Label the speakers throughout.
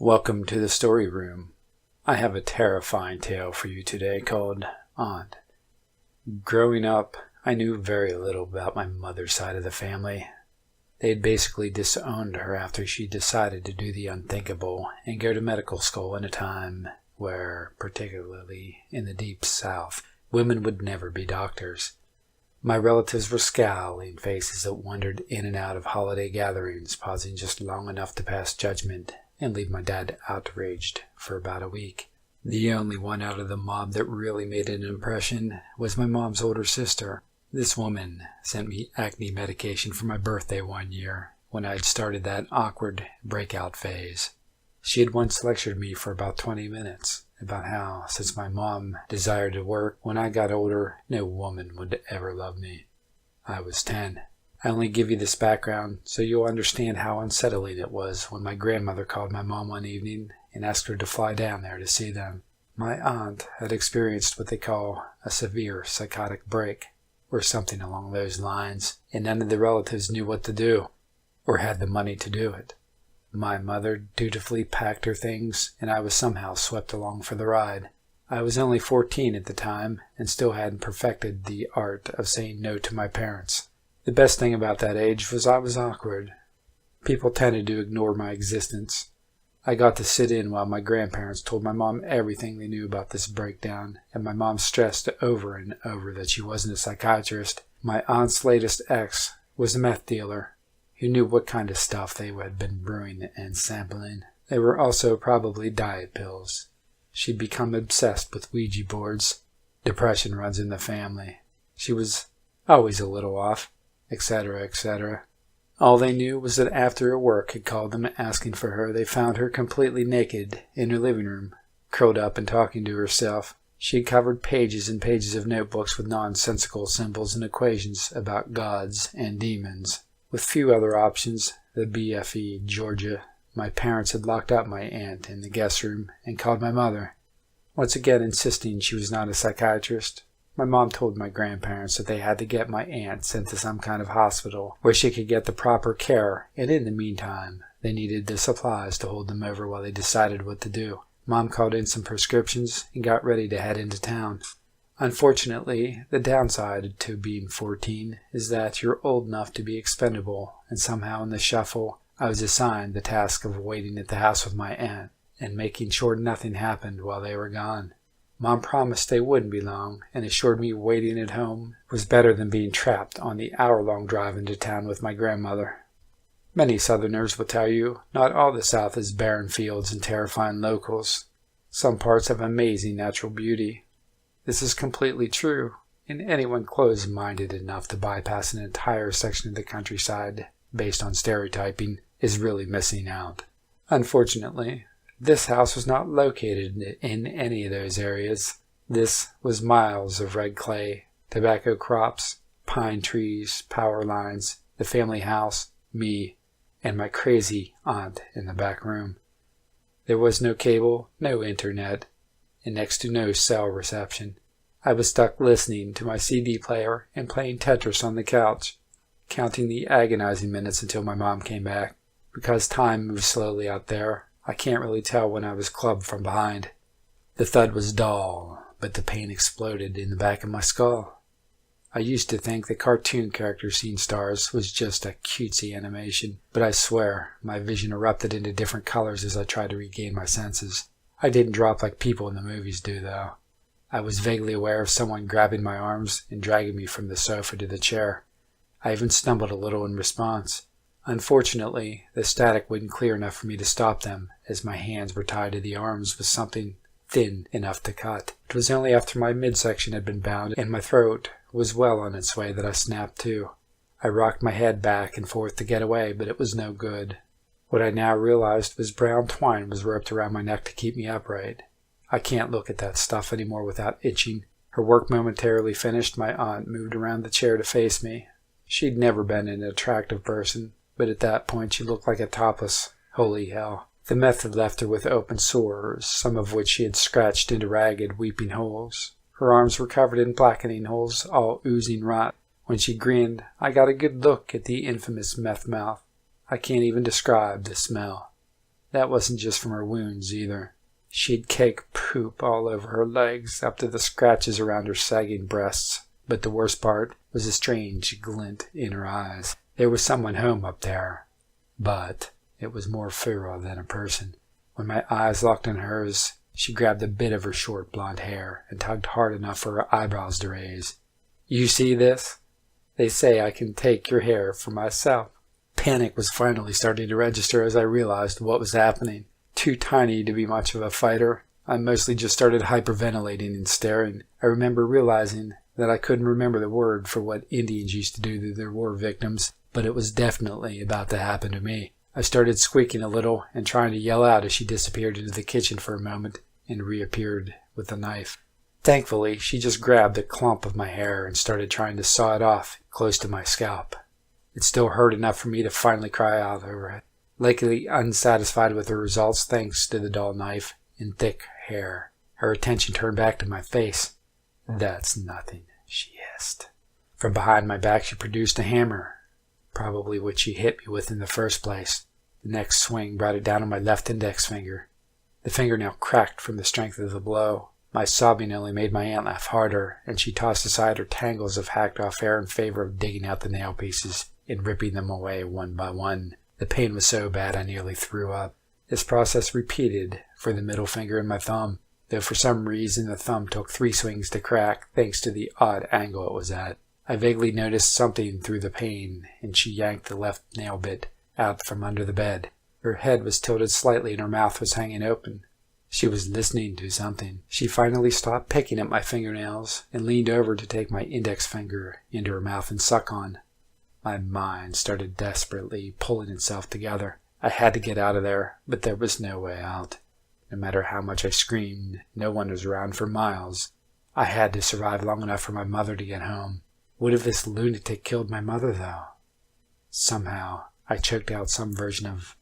Speaker 1: Welcome to the story room. I have a terrifying tale for you today called Aunt. Growing up, I knew very little about my mother's side of the family. They had basically disowned her after she decided to do the unthinkable and go to medical school in a time where, particularly in the deep South, women would never be doctors. My relatives were scowling faces that wandered in and out of holiday gatherings, pausing just long enough to pass judgment and leave my dad outraged for about a week. The only one out of the mob that really made an impression was my mom's older sister. This woman sent me acne medication for my birthday one year when I had started that awkward breakout phase. She had once lectured me for about 20 minutes about how, since my mom desired to work, when I got older, no woman would ever love me. I was 10. I only give you this background so you'll understand how unsettling it was when my grandmother called my mom one evening and asked her to fly down there to see them. My aunt had experienced what they call a severe psychotic break, or something along those lines, and none of the relatives knew what to do, or had the money to do it. My mother dutifully packed her things, and I was somehow swept along for the ride. I was only 14 at the time, and still hadn't perfected the art of saying no to my parents. The best thing about that age was I was awkward. People tended to ignore my existence. I got to sit in while my grandparents told my mom everything they knew about this breakdown, and my mom stressed over and over that she wasn't a psychiatrist. My aunt's latest ex was a meth dealer who knew what kind of stuff they had been brewing and sampling. They were also probably diet pills. She'd become obsessed with Ouija boards. Depression runs in the family. She was always a little off, etc., etc. All they knew was that after her work had called them asking for her, they found her completely naked in her living room, curled up and talking to herself. She had covered pages and pages of notebooks with nonsensical symbols and equations about gods and demons. With few other options, the BFE, Georgia, my parents had locked up my aunt in the guest room and called my mother, once again insisting she was not a psychiatrist. My mom told my grandparents that they had to get my aunt sent to some kind of hospital where she could get the proper care, and in the meantime, they needed the supplies to hold them over while they decided what to do. Mom called in some prescriptions and got ready to head into town. Unfortunately, the downside to being 14 is that you're old enough to be expendable, and somehow in the shuffle, I was assigned the task of waiting at the house with my aunt and making sure nothing happened while they were gone. Mom promised they wouldn't be long and assured me waiting at home was better than being trapped on the hour-long drive into town with my grandmother. Many Southerners will tell you not all the South is barren fields and terrifying locals. Some parts have amazing natural beauty. This is completely true, and anyone closed-minded enough to bypass an entire section of the countryside based on stereotyping is really missing out. Unfortunately, this house was not located in any of those areas. This was miles of red clay, tobacco crops, pine trees, power lines, the family house, me, and my crazy aunt in the back room. There was no cable, no internet, and next to no cell reception. I was stuck listening to my CD player and playing Tetris on the couch, counting the agonizing minutes until my mom came back. Because time moves slowly out there, I can't really tell when I was clubbed from behind. The thud was dull, but the pain exploded in the back of my skull. I used to think that cartoon characters seeing stars was just a cutesy animation, but I swear my vision erupted into different colors as I tried to regain my senses. I didn't drop like people in the movies do, though. I was vaguely aware of someone grabbing my arms and dragging me from the sofa to the chair. I even stumbled a little in response. Unfortunately, the static wasn't clear enough for me to stop them, as my hands were tied to the arms with something thin enough to cut. It was only after my midsection had been bound and my throat was well on its way that I snapped to. I rocked my head back and forth to get away, but it was no good. What I now realized was brown twine was roped around my neck to keep me upright. I can't look at that stuff anymore without itching. Her work momentarily finished, my aunt moved around the chair to face me. She'd never been an attractive person, but at that point she looked like a topless. Holy hell. The meth had left her with open sores, some of which she had scratched into ragged, weeping holes. Her arms were covered in blackening holes, all oozing rot. When she grinned, I got a good look at the infamous meth mouth. I can't even describe the smell. That wasn't just from her wounds either. She'd caked poop all over her legs, up to the scratches around her sagging breasts. But the worst part was a strange glint in her eyes. There was someone home up there, but it was more feral than a person. When my eyes locked on hers, she grabbed a bit of her short blonde hair and tugged hard enough for her eyebrows to raise. "You see this? They say I can take your hair for myself." Panic was finally starting to register as I realized what was happening. Too tiny to be much of a fighter, I mostly just started hyperventilating and staring. I remember realizing that I couldn't remember the word for what Indians used to do to their war victims, but it was definitely about to happen to me. I started squeaking a little and trying to yell out as she disappeared into the kitchen for a moment and reappeared with a knife. Thankfully, she just grabbed a clump of my hair and started trying to saw it off close to my scalp. It still hurt enough for me to finally cry out over it. Likely unsatisfied with the results thanks to the dull knife and thick hair, her attention turned back to my face. "That's nothing," she hissed. From behind my back she produced a hammer, probably what she hit me with in the first place. The next swing brought it down on my left index finger. The fingernail cracked from the strength of the blow. My sobbing only made my aunt laugh harder, and she tossed aside her tangles of hacked-off hair in favor of digging out the nail pieces and ripping them away one by one. The pain was so bad I nearly threw up. This process repeated for the middle finger and my thumb, though for some reason the thumb took 3 swings to crack thanks to the odd angle it was at. I vaguely noticed something through the pain, and she yanked the left nail bit out from under the bed. Her head was tilted slightly and her mouth was hanging open. She was listening to something. She finally stopped picking at my fingernails and leaned over to take my index finger into her mouth and suck on. My mind started desperately pulling itself together. I had to get out of there, but there was no way out. No matter how much I screamed, no one was around for miles. I had to survive long enough for my mother to get home. What if this lunatic killed my mother, though? Somehow, I choked out some version of,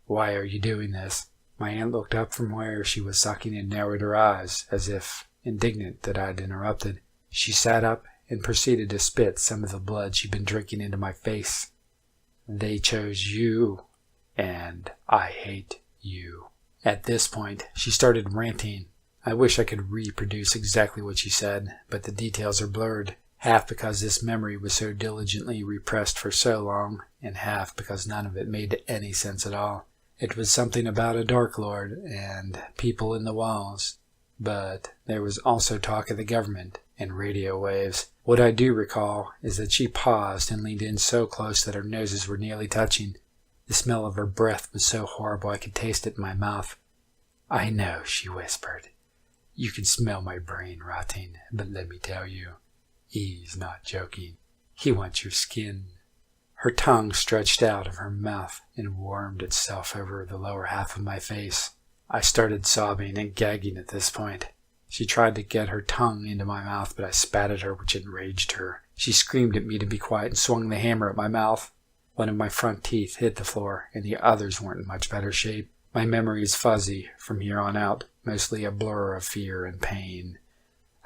Speaker 1: "Why are you doing this?" My aunt looked up from where she was sucking and narrowed her eyes, as if indignant that I had interrupted. She sat up and proceeded to spit some of the blood she'd been drinking into my face. "They chose you, and I hate you." At this point, she started ranting. I wish I could reproduce exactly what she said, but the details are blurred, half because this memory was so diligently repressed for so long, and half because none of it made any sense at all. It was something about a Dark Lord and people in the walls, but there was also talk of the government and radio waves. What I do recall is that she paused and leaned in so close that our noses were nearly touching. The smell of her breath was so horrible I could taste it in my mouth. "I know," she whispered. "You can smell my brain rotting, but let me tell you, he's not joking. He wants your skin." Her tongue stretched out of her mouth and wormed itself over the lower half of my face. I started sobbing and gagging at this point. She tried to get her tongue into my mouth, but I spat at her, which enraged her. She screamed at me to be quiet and swung the hammer at my mouth. One of my front teeth hit the floor, and the others weren't in much better shape. My memory is fuzzy from here on out, mostly a blur of fear and pain.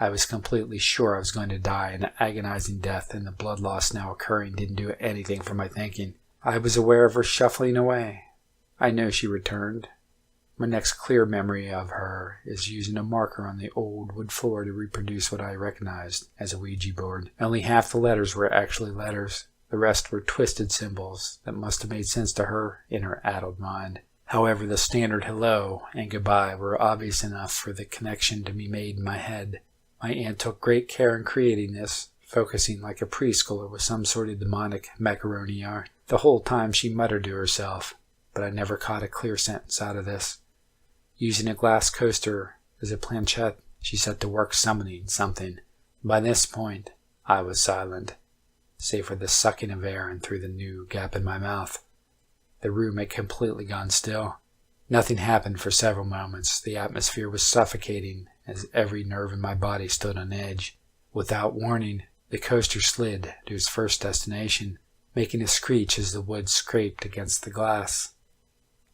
Speaker 1: I was completely sure I was going to die an agonizing death, and the blood loss now occurring didn't do anything for my thinking. I was aware of her shuffling away. I know she returned. My next clear memory of her is using a marker on the old wood floor to reproduce what I recognized as a Ouija board. Only half the letters were actually letters. The rest were twisted symbols that must have made sense to her in her addled mind. However, the standard hello and goodbye were obvious enough for the connection to be made in my head. My aunt took great care in creating this, focusing like a preschooler with some sort of demonic macaroni art. The whole time she muttered to herself, but I never caught a clear sentence out of this. Using a glass coaster as a planchette, she set to work summoning something. By this point, I was silent, save for the sucking of air in through the new gap in my mouth. The room had completely gone still. Nothing happened for several moments. The atmosphere was suffocating as every nerve in my body stood on edge. Without warning, the coaster slid to its first destination, making a screech as the wood scraped against the glass.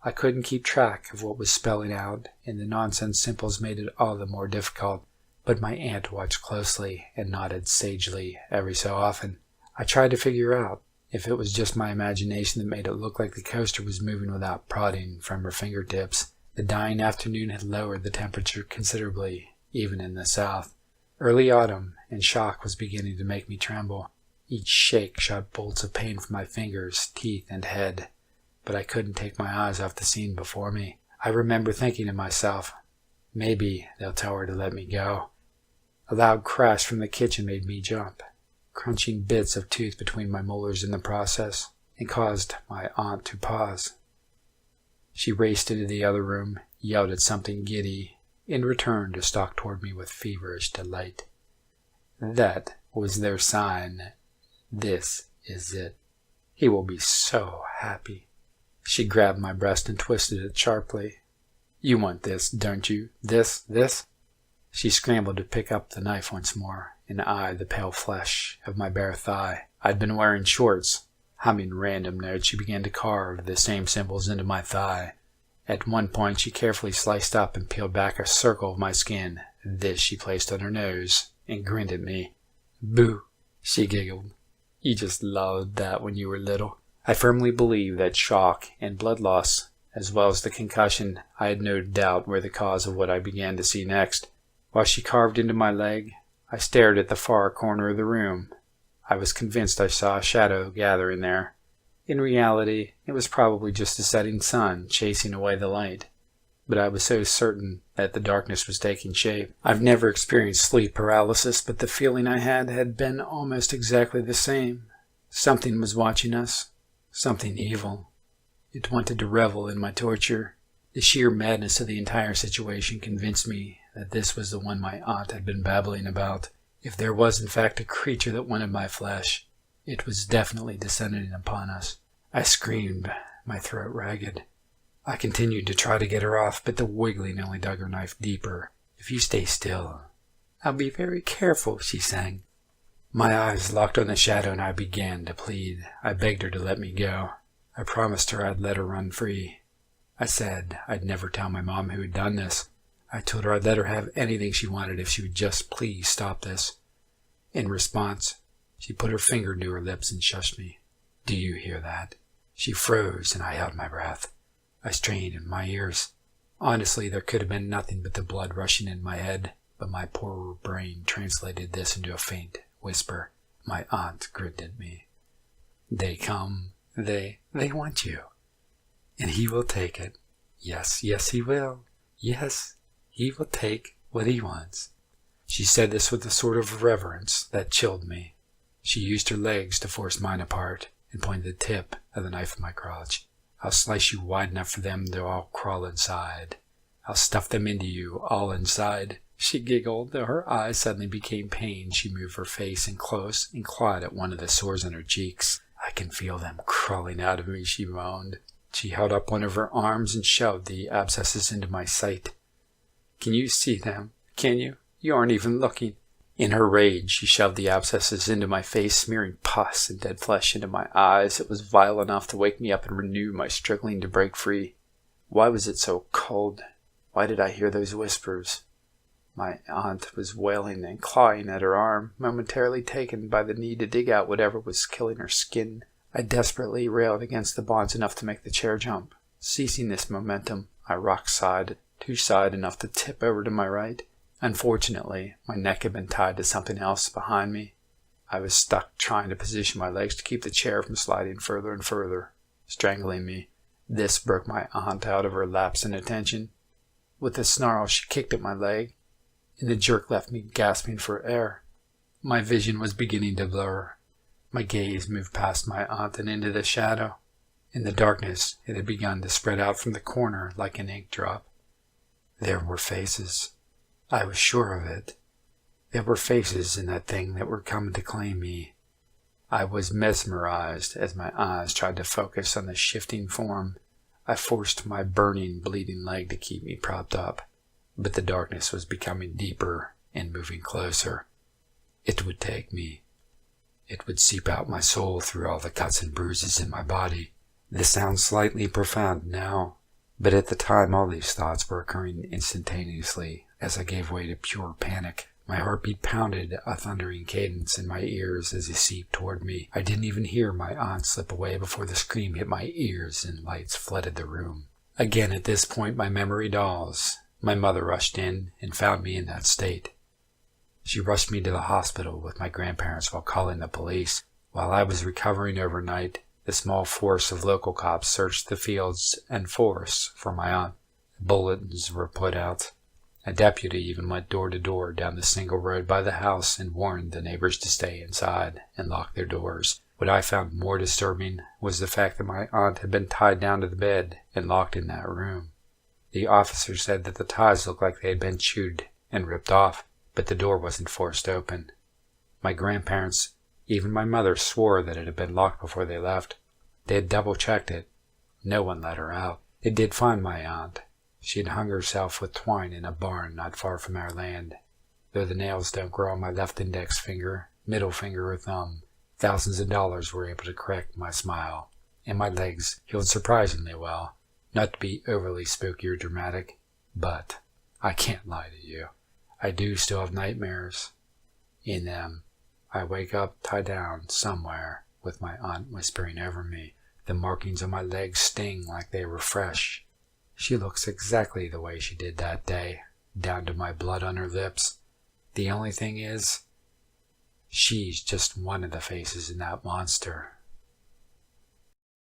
Speaker 1: I couldn't keep track of what was spelling out, and the nonsense symbols made it all the more difficult, but my aunt watched closely and nodded sagely every so often. I tried to figure out if it was just my imagination that made it look like the coaster was moving without prodding from her fingertips. The dying afternoon had lowered the temperature considerably, even in the south. Early autumn, and shock was beginning to make me tremble. Each shake shot bolts of pain from my fingers, teeth, and head, but I couldn't take my eyes off the scene before me. I remember thinking to myself, maybe they'll tell her to let me go. A loud crash from the kitchen made me jump, crunching bits of tooth between my molars in the process, and caused my aunt to pause. She raced into the other room, yelled at something giddy, and returned to stalk toward me with feverish delight. That was their sign. This is it. He will be so happy. She grabbed my breast and twisted it sharply. You want this, don't you? This? She scrambled to pick up the knife once more and eyed the pale flesh of my bare thigh. I'd been wearing shorts. Humming random notes, she began to carve the same symbols into my thigh. At one point, she carefully sliced up and peeled back a circle of my skin. This she placed on her nose and grinned at me. Boo, she giggled. You just loved that when you were little. I firmly believe that shock and blood loss, as well as the concussion, I had no doubt were the cause of what I began to see next. While she carved into my leg, I stared at the far corner of the room. I was convinced I saw a shadow gathering there. In reality, it was probably just the setting sun chasing away the light, but I was so certain that the darkness was taking shape. I've never experienced sleep paralysis, but the feeling I had been almost exactly the same. Something was watching us, something evil. It wanted to revel in my torture. The sheer madness of the entire situation convinced me that this was the one my aunt had been babbling about. If there was in fact a creature that wanted my flesh, it was definitely descending upon us. I screamed, my throat ragged. I continued to try to get her off, but the wiggling only dug her knife deeper. If you stay still, I'll be very careful, she sang. My eyes locked on the shadow and I began to plead. I begged her to let me go. I promised her I'd let her run free. I said I'd never tell my mom who had done this. I told her I'd let her have anything she wanted if she would just please stop this. In response, she put her finger to her lips and shushed me. Do you hear that? She froze and I held my breath. I strained in my ears. Honestly, there could have been nothing but the blood rushing in my head, but my poor brain translated this into a faint whisper. My aunt grinned at me. They come. They want you. And he will take it. Yes, he will. Yes, he will take what he wants. She said this with a sort of reverence that chilled me. She used her legs to force mine apart and pointed the tip of the knife at my crotch. I'll slice you wide enough for them to all crawl inside. I'll stuff them into you, all inside. She giggled, though her eyes suddenly became pained. She moved her face in close and clawed at one of the sores on her cheeks. I can feel them crawling out of me, she moaned. She held up one of her arms and shoved the abscesses into my sight. Can you see them? Can you? You aren't even looking. In her rage, she shoved the abscesses into my face, smearing pus and dead flesh into my eyes. It was vile enough to wake me up and renew my struggling to break free. Why was it so cold? Why did I hear those whispers? My aunt was wailing and clawing at her arm, momentarily taken by the need to dig out whatever was killing her skin. I desperately railed against the bonds enough to make the chair jump. Ceasing this momentum, I rocked side to side enough to tip over to my right. Unfortunately, my neck had been tied to something else behind me. I was stuck trying to position my legs to keep the chair from sliding further and further, strangling me. This broke my aunt out of her lapse in attention. With a snarl, she kicked at my leg, and the jerk left me gasping for air. My vision was beginning to blur. My gaze moved past my aunt and into the shadow. In the darkness, it had begun to spread out from the corner like an ink drop. There were faces. I was sure of it. There were faces in that thing that were coming to claim me. I was mesmerized as my eyes tried to focus on the shifting form. I forced my burning, bleeding leg to keep me propped up, but the darkness was becoming deeper and moving closer. It would take me. It would seep out my soul through all the cuts and bruises in my body. This sounds slightly profound now, but at the time all these thoughts were occurring instantaneously as I gave way to pure panic. My heartbeat pounded a thundering cadence in my ears as he seeped toward me. I didn't even hear my aunt slip away before the scream hit my ears and lights flooded the room. Again at this point my memory dulls. My mother rushed in and found me in that state. She rushed me to the hospital with my grandparents while calling the police. While I was recovering overnight, the small force of local cops searched the fields and forests for my aunt. Bulletins were put out. A deputy even went door to door down the single road by the house and warned the neighbors to stay inside and lock their doors. What I found more disturbing was the fact that my aunt had been tied down to the bed and locked in that room. The officer said that the ties looked like they had been chewed and ripped off, but the door wasn't forced open. My grandparents, even my mother, swore that it had been locked before they left. They had double-checked it. No one let her out. They did find my aunt. She had hung herself with twine in a barn not far from our land. Though the nails don't grow on my left index finger, middle finger, or thumb, thousands of dollars were able to correct my smile, and my legs healed surprisingly well. Not to be overly spooky or dramatic, but I can't lie to you. I do still have nightmares. In them, I wake up tied down somewhere with my aunt whispering over me. The markings on my legs sting like they were fresh. She looks exactly the way she did that day, down to my blood on her lips. The only thing is, she's just one of the faces in that monster.